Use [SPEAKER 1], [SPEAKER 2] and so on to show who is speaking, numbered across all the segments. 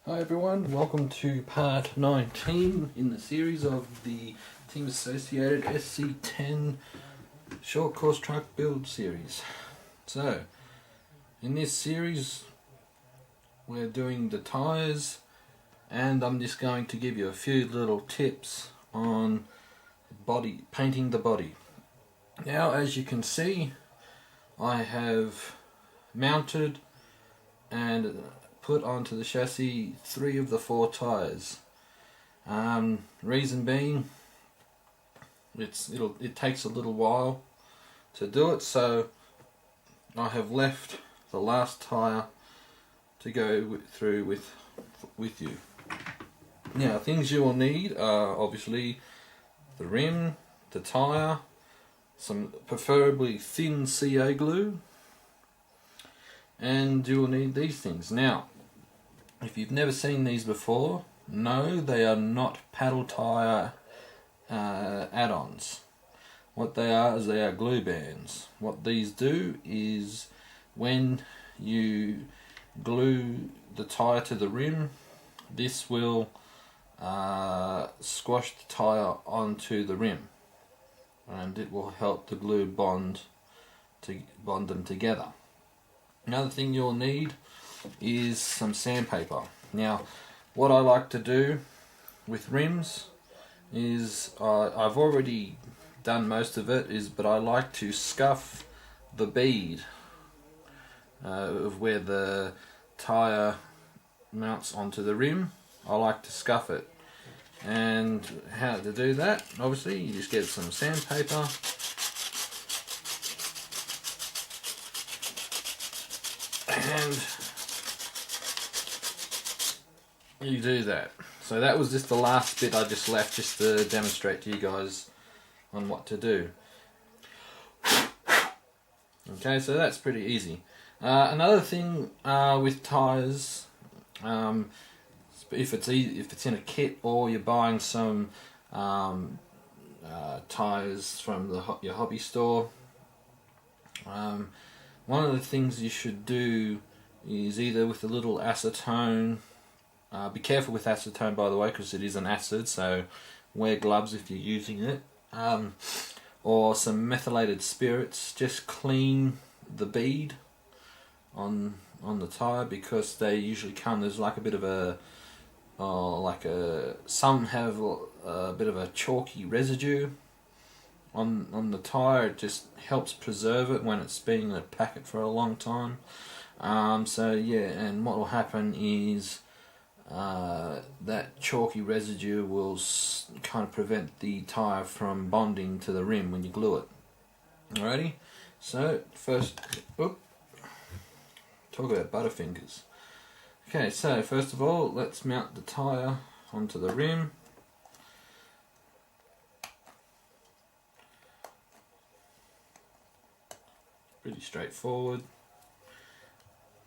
[SPEAKER 1] Hi everyone, welcome to part 19 in the series of the Team Associated SC10 short course truck build series. So, in this series we're doing the tyres, and I'm just going to give you a few little tips on painting the body. Now, as you can see, I have mounted and put onto the chassis 3 of the 4 tyres. Reason being, it takes a little while to do it, so I have left the last tyre to go through with you. Now, things you will need are obviously the rim, the tyre, some preferably thin CA glue, and you will need these things. Now, if you've never seen these before, no, they are not paddle tyre add-ons. What they are is they are glue bands. What these do is when you glue the tyre to the rim, this will squash the tyre onto the rim, and it will help the glue bond them together. Another thing you'll need is some sandpaper. Now, what I like to do with rims is I've already done most of it, but I like to scuff the bead of where the tyre mounts onto the rim. I like to scuff it, and how to do that, obviously you just get some sandpaper and you do that. So that was just the last bit I just left, just to demonstrate to you guys on what to do. Okay, so that's pretty easy. Another thing with tyres, if it's in a kit or you're buying some tyres from your hobby store, one of the things you should do is either with a little acetone. Be careful with acetone, by the way, because it is an acid, so wear gloves if you're using it. Or some methylated spirits. Just clean the bead on the tyre, because they usually come. There's like a bit of some have a bit of a chalky residue on the tyre. It just helps preserve it when it's been in a packet for a long time. So yeah, and what will happen is that chalky residue will kind of prevent the tyre from bonding to the rim when you glue it. Alrighty, so first, talk about butterfingers. Okay, so first of all, let's mount the tyre onto the rim. Pretty straightforward.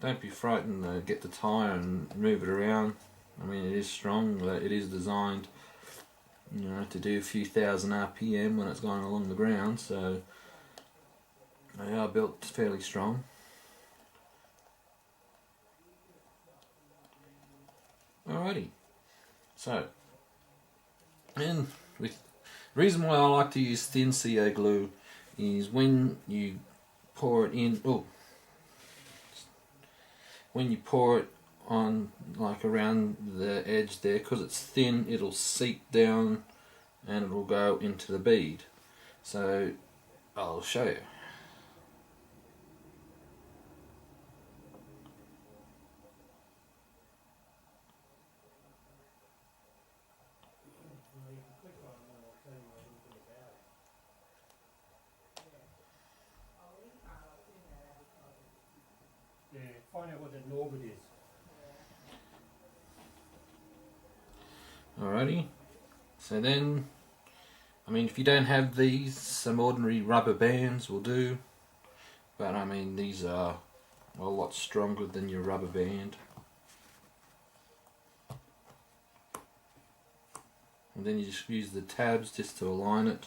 [SPEAKER 1] Don't be frightened to get the tyre and move it around. I mean, it is strong, but it is designed, to do a few thousand RPM when it's going along the ground, so they are built fairly strong. Alrighty, so, and the reason why I like to use thin CA glue is when you pour it in, when you pour it on, like around the edge there, because it's thin, it'll seep down and it'll go into the bead. So I'll show you.
[SPEAKER 2] Yeah, find out what the orbit is.
[SPEAKER 1] Alrighty, so then, I mean, if you don't have these, some ordinary rubber bands will do, but I mean, these are a lot stronger than your rubber band. And then you just use the tabs just to align it.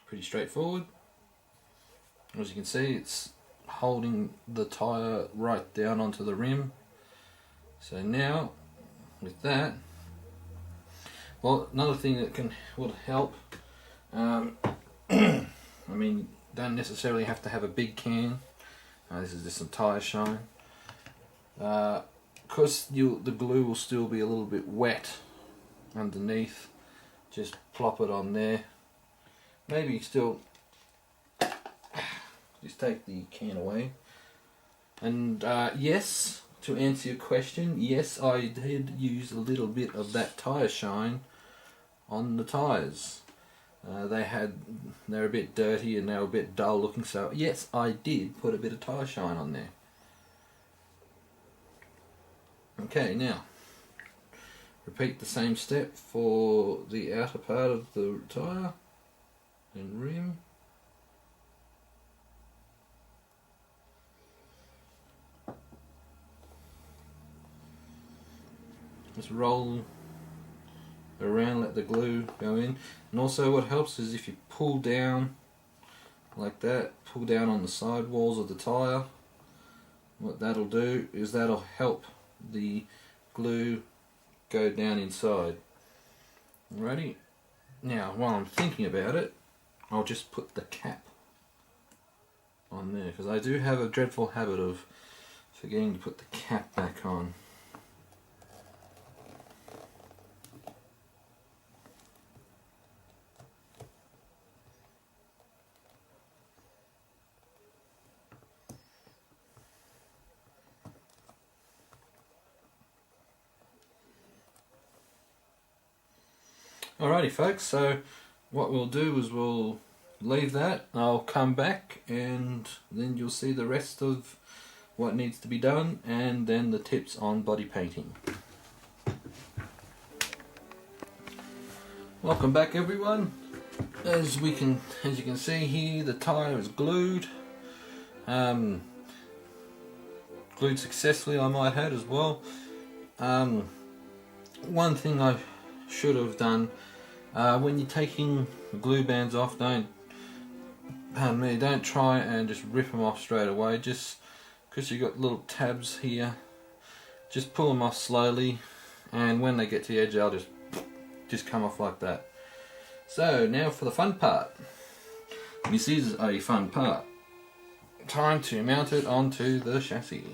[SPEAKER 1] Pretty straightforward. As you can see, it's holding the tyre right down onto the rim. So now with that, well, another thing that would help, I mean, don't necessarily have to have a big can. This is just some tyre shine. Because the glue will still be a little bit wet underneath, just plop it on there. Maybe still just take the can away. And yes, to answer your question, yes, I did use a little bit of that tyre shine on the tyres. They're a bit dirty and they were a bit dull looking, so yes, I did put a bit of tyre shine on there. Okay, now repeat the same step for the outer part of the tyre and rim. Just roll around, let the glue go in. And also what helps is if you pull down like that, pull down on the side walls of the tyre, what that'll do is that'll help the glue go down inside. Alrighty, now while I'm thinking about it, I'll just put the cap on there, because I do have a dreadful habit of forgetting to put the cap back on. Alrighty folks, so what we'll do is we'll leave that, I'll come back and then you'll see the rest of what needs to be done and then the tips on body painting. Welcome back everyone. As you can see here, the tyre is glued. Glued successfully, I might add as well. One thing I should have done, when you're taking the glue bands off, don't try and just rip them off straight away, just because you've got little tabs here. Just pull them off slowly, and when they get to the edge they'll just come off like that. So now for the fun part. This is a fun part. Time to mount it onto the chassis.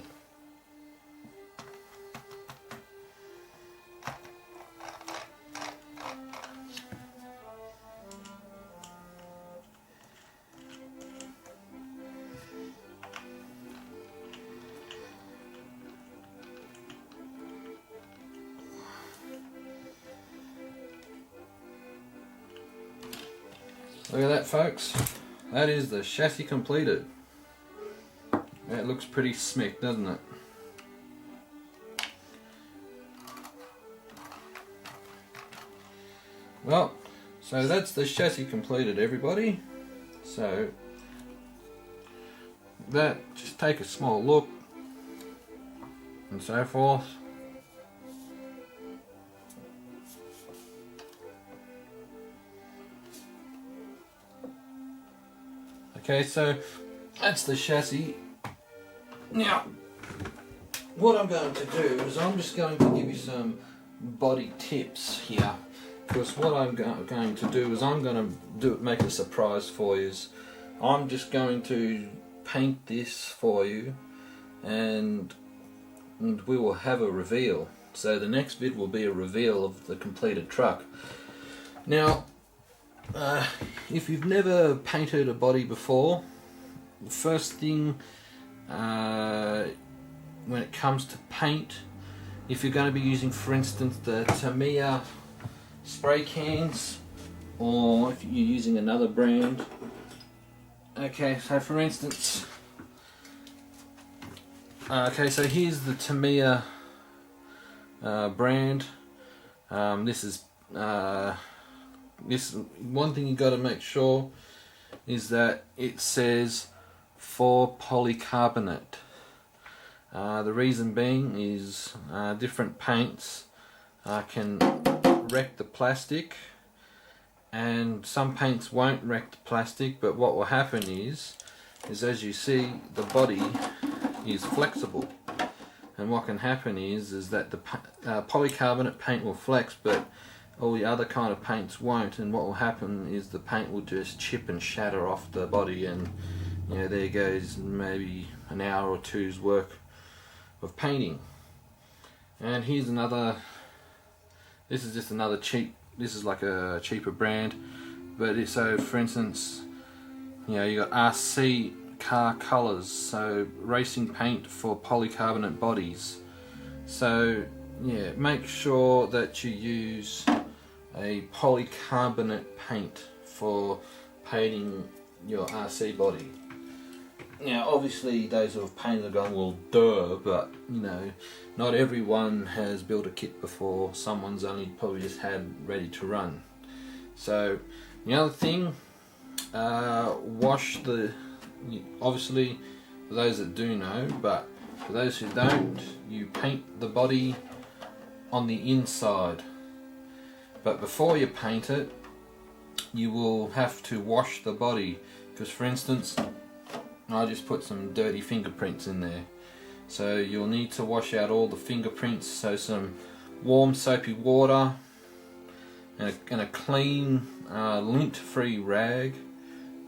[SPEAKER 1] Look at that folks, that is the chassis completed. That looks pretty smick, doesn't it? Well, so that's the chassis completed everybody. So that, just take a small look and so forth. Okay, so that's the chassis. Now, what I'm going to do is I'm just going to give you some body tips here. Because what I'm going to do is I'm going to make a surprise for you. I'm just going to paint this for you, and we will have a reveal. So the next vid will be a reveal of the completed truck. Now, if you've never painted a body before, the first thing when it comes to paint, if you're going to be using, for instance, the Tamiya spray cans, or if you're using another brand. Okay, so for instance, okay, so here's the Tamiya brand. This one thing you got to make sure is that it says for polycarbonate. The reason being is different paints can wreck the plastic, and some paints won't wreck the plastic, but what will happen is is, as you see, the body is flexible, and what can happen is that the polycarbonate paint will flex, but all the other kind of paints won't, and what will happen is the paint will just chip and shatter off the body, and you know, there goes maybe an hour or two's work of painting. And here's another, this is just another cheap, this is like a cheaper brand, but it's, so for instance, you know, you got RC car colours, so racing paint for polycarbonate bodies. So yeah, make sure that you use a polycarbonate paint for painting your RC body. Now obviously those who have painted a gun will duh, but you know, not everyone has built a kit before. Someone's only probably just had ready to run. So the other thing, wash the, obviously for those that do know, but for those who don't, you paint the body on the inside, but before you paint it you will have to wash the body, because for instance I just put some dirty fingerprints in there, so you'll need to wash out all the fingerprints. So some warm soapy water and a clean lint free rag,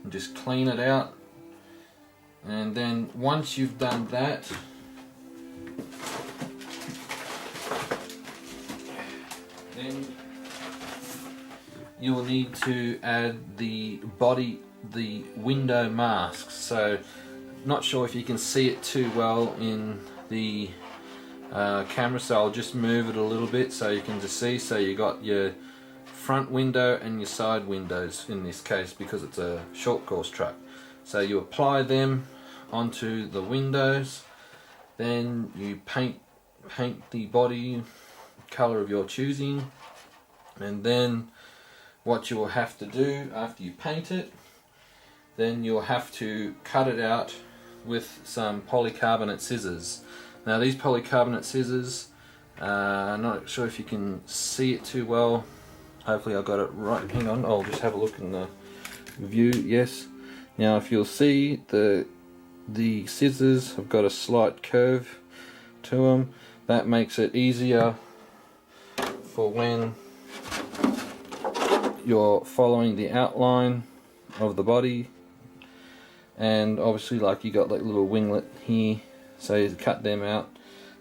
[SPEAKER 1] and just clean it out. And then once you've done that, then you will need to add the window masks. So not sure if you can see it too well in the camera, so I'll just move it a little bit so you can just see. So you got your front window and your side windows in this case, because it's a short course truck. So you apply them onto the windows, then you paint the body colour of your choosing, and then what you will have to do after you paint it, then you'll have to cut it out with some polycarbonate scissors. Now these polycarbonate scissors, I'm not sure if you can see it too well. Hopefully I got it right. Hang on, I'll just have a look in the view. Yes. Now if you'll see, the scissors have got a slight curve to them. That makes it easier for when you're following the outline of the body. And obviously, like, you got like little winglet here, so you cut them out.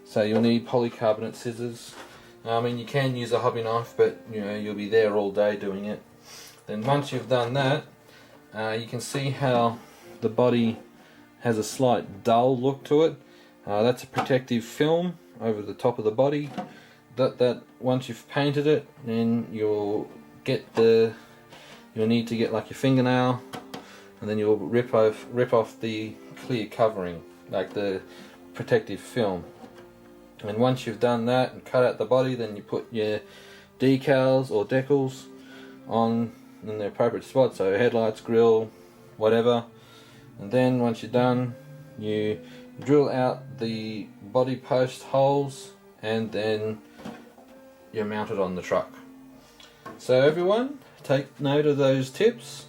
[SPEAKER 1] So you'll need polycarbonate scissors. I mean, you can use a hobby knife, but you know, you'll be there all day doing it. Then once you've done that, you can see how the body has a slight dull look to it. That's a protective film over the top of the body. That once you've painted it, then you'll need to get like your fingernail, and then you'll rip off the clear covering, like the protective film. And once you've done that and cut out the body, then you put your decals or decals on in the appropriate spot, so headlights, grille, whatever. And then once you're done, you drill out the body post holes, and then you're mounted on the truck. So everyone, take note of those tips,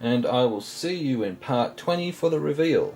[SPEAKER 1] and I will see you in part 20 for the reveal.